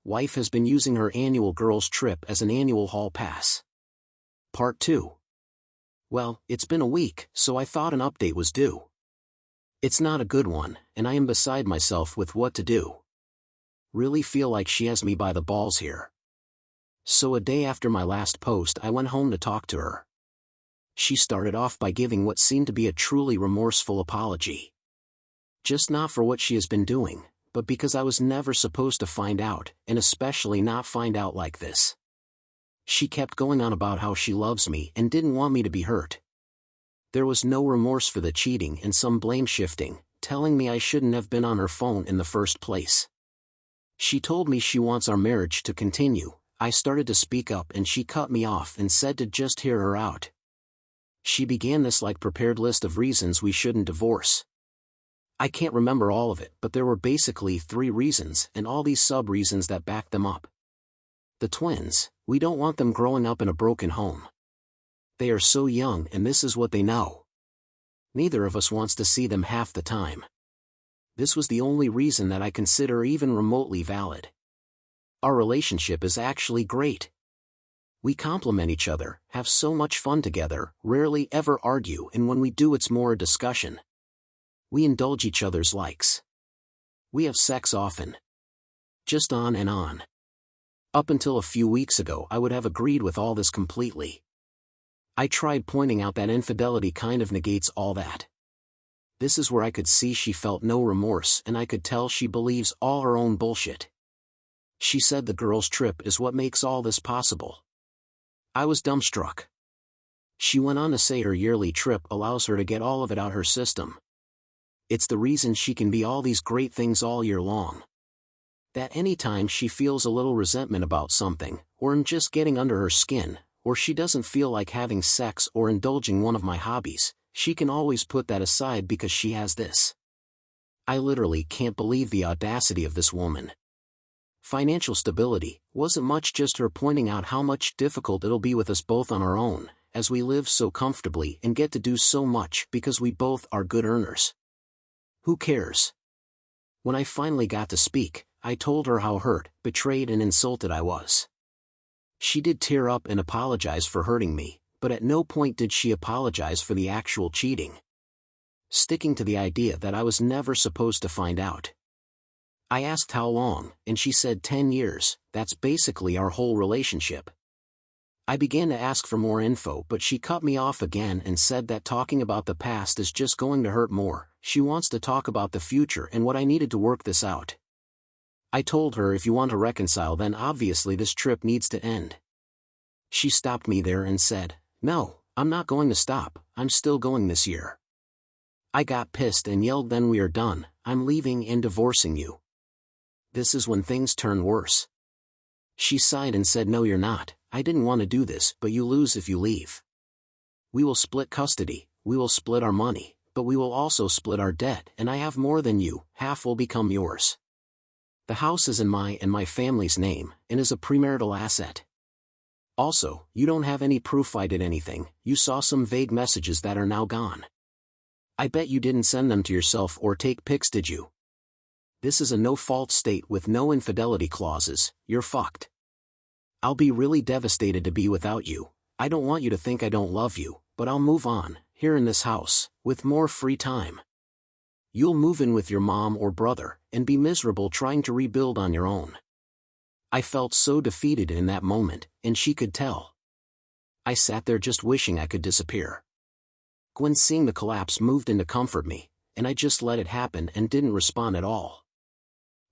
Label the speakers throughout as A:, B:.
A: Wife has been using her annual girls' trip as an annual hall pass. Part 2. Well, it's been a week, so I thought an update was due. It's not a good one, and I am beside myself with what to do. Really feel like she has me by the balls here. So a day after my last post, I went home to talk to her. She started off by giving what seemed to be a truly remorseful apology. Just not for what she has been doing, but because I was never supposed to find out, and especially not find out like this. She kept going on about how she loves me and didn't want me to be hurt. There was no remorse for the cheating and some blame shifting, telling me I shouldn't have been on her phone in the first place. She told me she wants our marriage to continue. I started to speak up and she cut me off and said to just hear her out. She began this like prepared list of reasons we shouldn't divorce. I can't remember all of it, but there were basically 3 reasons and all these sub-reasons that backed them up. The twins, we don't want them growing up in a broken home. They are so young and this is what they know. Neither of us wants to see them half the time. This was the only reason that I consider even remotely valid. Our relationship is actually great. We complement each other, have so much fun together, rarely ever argue, and when we do it's more a discussion. We indulge each other's likes. We have sex often. Just on and on. Up until a few weeks ago I would have agreed with all this completely. I tried pointing out that infidelity kind of negates all that. This is where I could see she felt no remorse and I could tell she believes all her own bullshit. She said the girls' trip is what makes all this possible. I was dumbstruck. She went on to say her yearly trip allows her to get all of it out her system. It's the reason she can be all these great things all year long. That anytime she feels a little resentment about something, or I'm just getting under her skin, or she doesn't feel like having sex or indulging one of my hobbies, she can always put that aside because she has this. I literally can't believe the audacity of this woman. Financial stability wasn't much, just her pointing out how much difficult it'll be with us both on our own, as we live so comfortably and get to do so much because we both are good earners. Who cares? When I finally got to speak, I told her how hurt, betrayed and insulted I was. She did tear up and apologize for hurting me, but at no point did she apologize for the actual cheating. Sticking to the idea that I was never supposed to find out. I asked how long, and she said 10 years, that's basically our whole relationship. I began to ask for more info, but she cut me off again and said that talking about the past is just going to hurt more. She wants to talk about the future and what I needed to work this out. I told her if you want to reconcile then obviously this trip needs to end. She stopped me there and said, "No, I'm not going to stop, I'm still going this year." I got pissed and yelled, "Then we are done, I'm leaving and divorcing you." This is when things turn worse. She sighed and said, "No, you're not, I didn't want to do this, but you lose if you leave. We will split custody, we will split our money, but we will also split our debt, and I have more than you, half will become yours. The house is in my and my family's name, and is a premarital asset. Also, you don't have any proof I did anything, you saw some vague messages that are now gone. I bet you didn't send them to yourself or take pics, did you? This is a no-fault state with no infidelity clauses, you're fucked. I'll be really devastated to be without you. I don't want you to think I don't love you, but I'll move on, here in this house, with more free time. You'll move in with your mom or brother, and be miserable trying to rebuild on your own." I felt so defeated in that moment, and she could tell. I sat there just wishing I could disappear. Gwen, seeing the collapse, moved in to comfort me, and I just let it happen and didn't respond at all.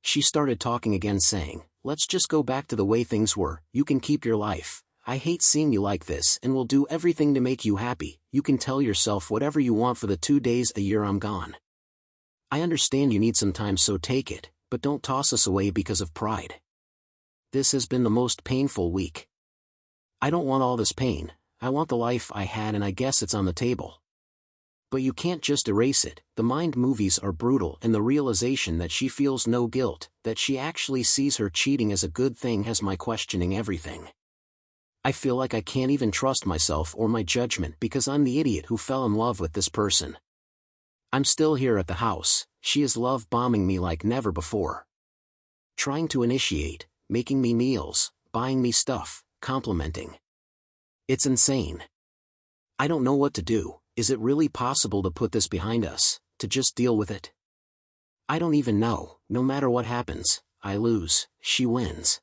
A: She started talking again, saying, "Let's just go back to the way things were, you can keep your life. I hate seeing you like this and will do everything to make you happy. You can tell yourself whatever you want for the 2 days a year I'm gone. I understand you need some time, so take it, but don't toss us away because of pride. This has been the most painful week. I don't want all this pain, I want the life I had, and I guess it's on the table. But you can't just erase it." The mind movies are brutal, and the realization that she feels no guilt, that she actually sees her cheating as a good thing, has my questioning everything. I feel like I can't even trust myself or my judgment because I'm the idiot who fell in love with this person. I'm still here at the house, she is love bombing me like never before. Trying to initiate, making me meals, buying me stuff, complimenting. It's insane. I don't know what to do. Is it really possible to put this behind us, to just deal with it? I don't even know. No matter what happens, I lose, she wins.